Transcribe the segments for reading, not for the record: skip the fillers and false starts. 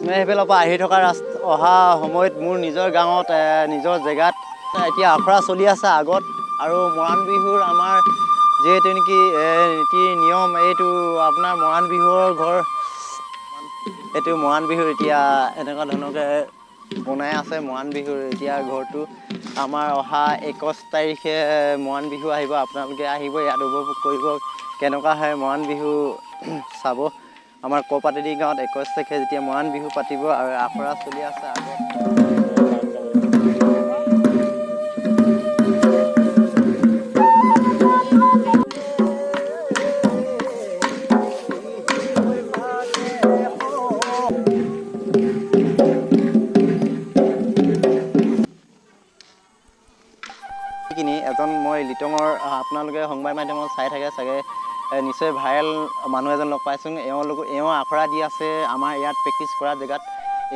মই সেইফালৰ পৰা আহি থকা অহা সময়ত মোৰ নিজৰ গাঁৱত নিজৰ জেগাত এতিয়া আখৰা চলি আছে আগত আৰু মৰাণ বিহুৰ আমাৰ যিহেতু নেকি নীতি নিয়ম এইটো আপোনাৰ মৰাণ বিহুৰ ঘৰ এইটো মৰাণ বিহুৰ এতিয়া এনেকুৱা ধৰণকৈ বনাই আছে মৰাণ বিহুৰ এতিয়া ঘৰটো আমাৰ অহা 21 তাৰিখে মৰাণ বিহু আহিব আপোনালোকে আহিব ইয়াত উপভোগ কৰিব কেনেকুৱা হয় মৰাণ বিহু চাব আমাৰ কৌপাতনি গাঁৱত 21 তাৰিখে যেতিয়া মৰাণ বিহু পাতিব আৰু আখৰা চলি আছে আগত এজন মই লিটঙৰ আপোনালোকে সংবাদ মাধ্যমত চাই থাকে চাগে নিশ্চয় ভাইৰেল মানুহ এজন লগ পাইছোঁ এওঁ আখৰা দি আছে আমাৰ ইয়াত প্ৰেক্টিচ কৰা জেগাত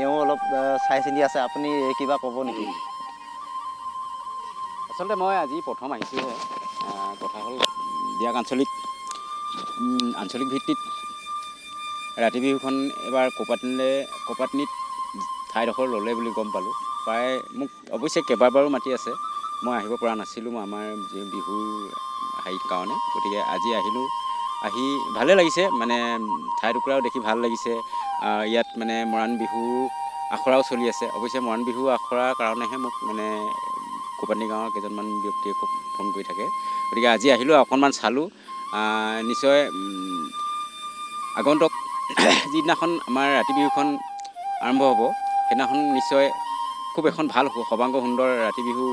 এওঁ অলপ চাই চিন্তি আছে আপুনি কিবা ক'ব নেকি আচলতে মই আজি প্ৰথম আহিছোঁহে কথা হ'ল দিয়াক আঞ্চলিক ভিত্তিত ৰাতি বিহুখন এবাৰ কৌপাতনিত ঠাইডোখৰ ল'লে বুলি গম পালোঁ প্ৰায় মোক অৱশ্যে কেইবাবাৰো মাতি আছে মই আহিব পৰা নাছিলোঁ আমাৰ বিহুৰ হেৰিৰ কাৰণে গতিকে আজি আহিলোঁ আহি ভালে লাগিছে মানে ঠাই টুকুৰাও দেখি ভাল লাগিছে ইয়াত মানে মৰাণ বিহু আখৰাও চলি আছে অৱশ্যে মৰাণ বিহু আখৰাৰ কাৰণেহে মোক মানে কৌপাতনি গাঁৱৰ কেইজনমান ব্যক্তিয়ে খুব ফোন কৰি থাকে গতিকে আজি আহিলোঁ অকণমান চালোঁ নিশ্চয় আগন্তুক যিদিনাখন আমাৰ ৰাতি বিহুখন আৰম্ভ হ'ব সেইদিনাখন নিশ্চয় খুব এখন ভাল সৰ্বাংগ সুন্দৰ ৰাতি বিহু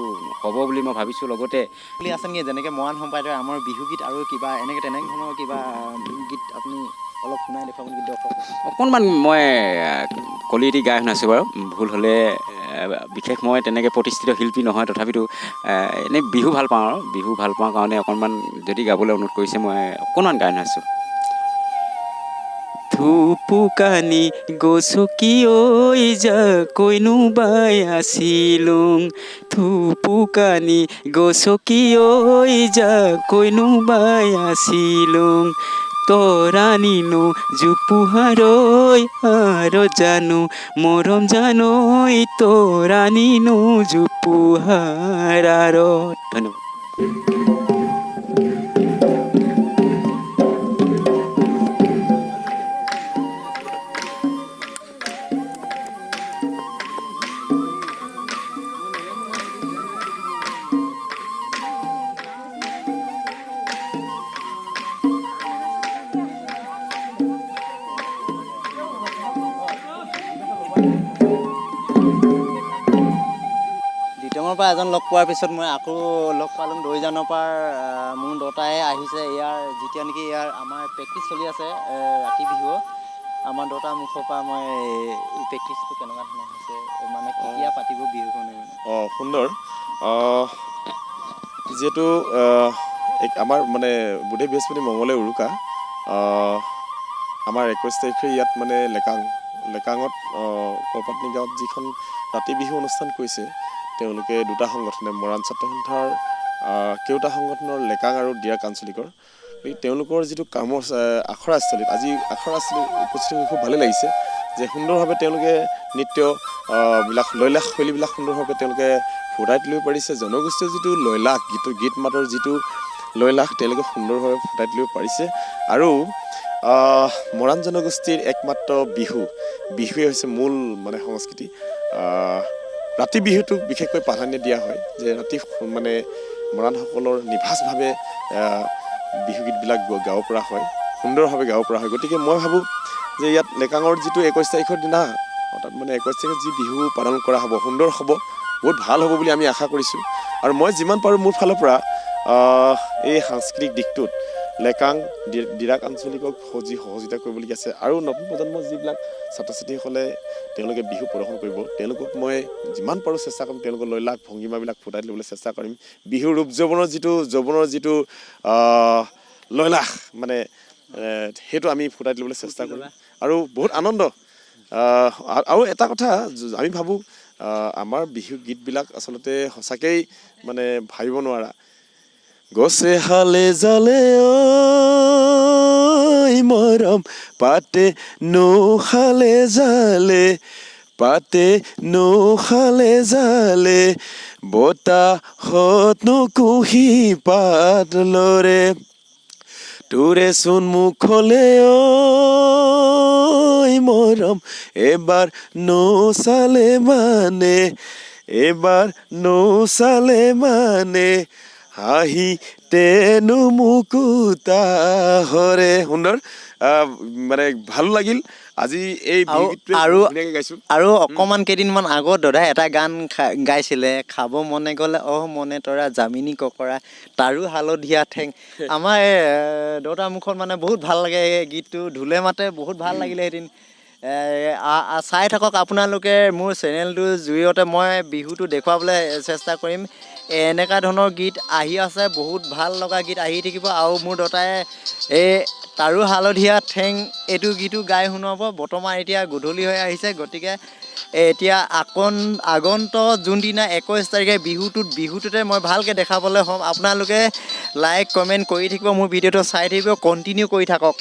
হ'ব বুলি মই ভাবিছোঁ লগতে বুলি আছে নেকি যেনেকৈ মৰাণ সম্প্ৰদায়ৰ আমাৰ বিহুগীত আৰু কিবা তেনেকৈ ধৰণৰ কিবা গীত আপুনি অলপ শুনাই দেখুৱাব নেকি দৰ্শক অকণমান মই কলিটি গাই শুনাইছোঁ বাৰু ভুল হ'লে বিশেষ মই তেনেকৈ প্ৰতিষ্ঠিত শিল্পী নহয় তথাপিতো এনেই বিহু ভাল পাওঁ আৰু বিহু ভাল পাওঁ কাৰণে অকণমান যদি গাবলৈ অনুৰোধ কৰিছে মই অকণমান গাই শুনাইছোঁ থুপুকানি গছকি ঐ কৈনো বাই আছিলুং থুপুকানি গছকি ঐ কৈনো বাই আছিলুং তৰানিনো জোপোহাৰৈ আৰু জানো মৰম জানৈ তৰানিনো জোপোহাৰৰ ধন্যবাদ লিটঙৰ পৰা এজন লগ পোৱাৰ পিছত মই আকৌ লগ পালোঁ দৈজানৰ পৰা মোৰ দতাই আহিছে ইয়াৰ যেতিয়া নেকি ইয়াৰ আমাৰ প্ৰেক্টিচ চলি আছে ৰাতি বিহু আমাৰ দতাৰ মুখৰ পৰা মই প্ৰেক্টিচটো কেনেকুৱা ধৰণৰ হৈছে মানে কেতিয়া পাতিব বিহুখনে সুন্দৰ যিহেতু আমাৰ মানে বুধে বৃহস্পতি মঙলে উৰুকা আমাৰ 21 তাৰিখে ইয়াত মানে লেকাঙত কৌপাতনি গাঁৱত যিখন ৰাতি বিহু অনুষ্ঠান কৰিছে তেওঁলোকে দুটা সংগঠনে মৰাণ ছাত্ৰ সন্থাৰ কেওটা সংগঠনৰ লেকাং আৰু দিয়াক আঞ্চলিকৰ তেওঁলোকৰ যিটো কামৰ আখৰাস্থলীত আজি আখৰাস্থলীত উপস্থিত হৈ খুব ভালেই লাগিছে যে সুন্দৰভাৱে তেওঁলোকে নৃত্য বিলাক লৈলাস শৈলীবিলাক সুন্দৰভাৱে তেওঁলোকে ফুটাই তুলিব পাৰিছে জনগোষ্ঠীৰ যিটো লৈলাস গীত মাতৰ যিটো লৈলাস তেওঁলোকে সুন্দৰভাৱে ফুটাই তুলিব পাৰিছে আৰু মৰাণ জনগোষ্ঠীৰ একমাত্ৰ বিহুৱে হৈছে মূল মানে সংস্কৃতি ৰাতি বিহুটোক বিশেষকৈ প্ৰাধান্য দিয়া হয় যে ৰাতি মানে মৰাণসকলৰ নিভাঁজভাৱে বিহুগীতবিলাক গাব পৰা হয় সুন্দৰভাৱে গাব পৰা হয় গতিকে মই ভাবোঁ যে ইয়াত লেকাঙৰ যিটো 21 তাৰিখৰ দিনা অৰ্থাৎ মানে 21 তাৰিখত যি বিহু পালন কৰা হ'ব সুন্দৰ হ'ব বহুত ভাল হ'ব বুলি আমি আশা কৰিছোঁ আৰু মই যিমান পাৰোঁ মোৰ ফালৰ পৰা এই সাংস্কৃতিক দিশটোত লেকাং দিৰাক আঞ্চলিকক সহযোগিতা কৰিবলগীয়া আছে আৰু নতুন প্ৰজন্মৰ যিবিলাক ছাত্ৰ ছাত্ৰীসকলে তেওঁলোকে বিহু প্ৰদৰ্শন কৰিব তেওঁলোকক মই যিমান পাৰোঁ চেষ্টা কৰিম তেওঁলোকৰ লৈলাস ভংগীমাবিলাক ফুটাই তুলিবলৈ চেষ্টা কৰিম বিহুৰ ৰূপ যৌৱনৰ যিটো লৈলাস মানে সেইটো আমি ফুটাই তুলিবলৈ চেষ্টা কৰিম আৰু বহুত আনন্দ আৰু এটা কথা আমি ভাবোঁ আমাৰ বিহু গীতবিলাক আচলতে সঁচাকেই মানে ভাবিব নোৱাৰা গছে হালে জালে মৰম পাতে নোখালে জালে পাতে নোখালে জালে বতাহতনো কুহি পাত লৰে তোৰে চোন মুখলে মৰম এবাৰ নোচালে মানে এবাৰ নোচালে মানে হাঁহি তেনো মুকুতা হৰে সুন্দৰ মানে ভাল লাগিল আজি এই ধুনীয়াকৈ গাইছোঁ আৰু অকণমান কেইদিনমান আগত দাদাই এটা গান গাইছিলে খাব মনে গ'লে মনে তৰা জামিনী ককৰা তাৰো হালধীয়া ঠেং আমাৰ দেউতাৰ মুখত মানে বহুত ভাল লাগে এই গীতটো ঢোলে মাতে বহুত ভাল লাগিলে এদিন চাই থাকক আপোনালোকে মোৰ চেনেলটোৰ জৰিয়তে মই বিহুটো দেখুৱাবলৈ চেষ্টা কৰিম এনেকুৱা ধৰণৰ গীত আহি আছে বহুত ভাল লগা গীত আহি থাকিব আৰু মোৰ দেউতাই এই তাৰো হালধীয়া ঠেং এইটো গীতো গাই শুনাব বৰ্তমান এতিয়া গধূলি হৈ আহিছে গতিকে এতিয়া আগন্ত যোনদিনা 21 তাৰিখে বিহুটোতে মই ভালকৈ দেখাবলৈ হ'ম আপোনালোকে লাইক কমেণ্ট কৰি থাকিব মোৰ ভিডিঅ'টো চাই থাকিব কণ্টিনিউ কৰি থাকক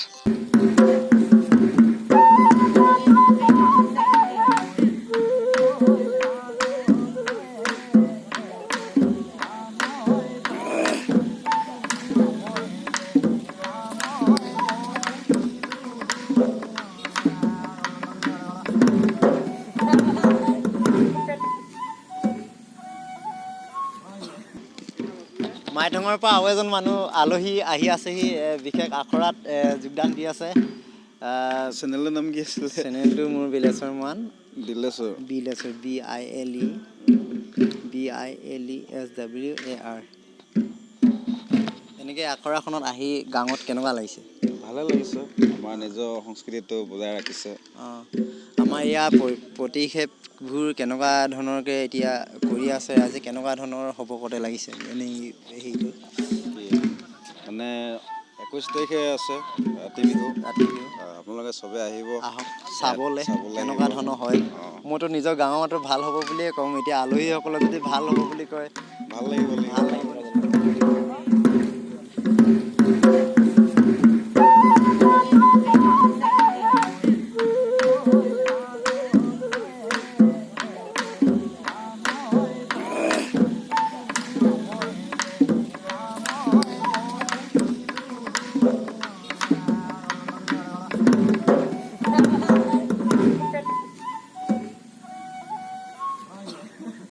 মাইথঙৰ পৰা আৰু এজন মানুহ আলহী আহি আছেহি বিশেষ আখৰাত যোগদান দি আছে চেনেলৰ নাম কি আছিলে চেনেলটো মোৰ বিলেশ্বৰ মৰাণ বিলেশ্বৰ BILESWAR এনেকৈ আখৰাখনত আহি গাঁৱত কেনেকুৱা লাগিছে ভালে লাগিছে আমাৰ নিজৰ সংস্কৃতিটো বজাই ৰাখিছে আমাৰ ইয়াৰ প্ৰতিক্ষেপবোৰ কেনেকুৱা ধৰণৰকৈ এতিয়া কৰি আছে আজি কেনেকুৱা ধৰণৰ হ'ব কতে লাগিছে এনেই হেৰিটো মানে 21 তাৰিখে আছে ৰাতি বিহু আপোনালোকে চবে আহিব আহক চাবলৈ কেনেকুৱা আহিব। ধৰণৰ হয় মইতো নিজৰ গাঁৱতো ভাল হ'ব বুলিয়ে ক'ম এতিয়া আলহীসকলে যদি ভাল হ'ব বুলি কয় ভাল লাগিব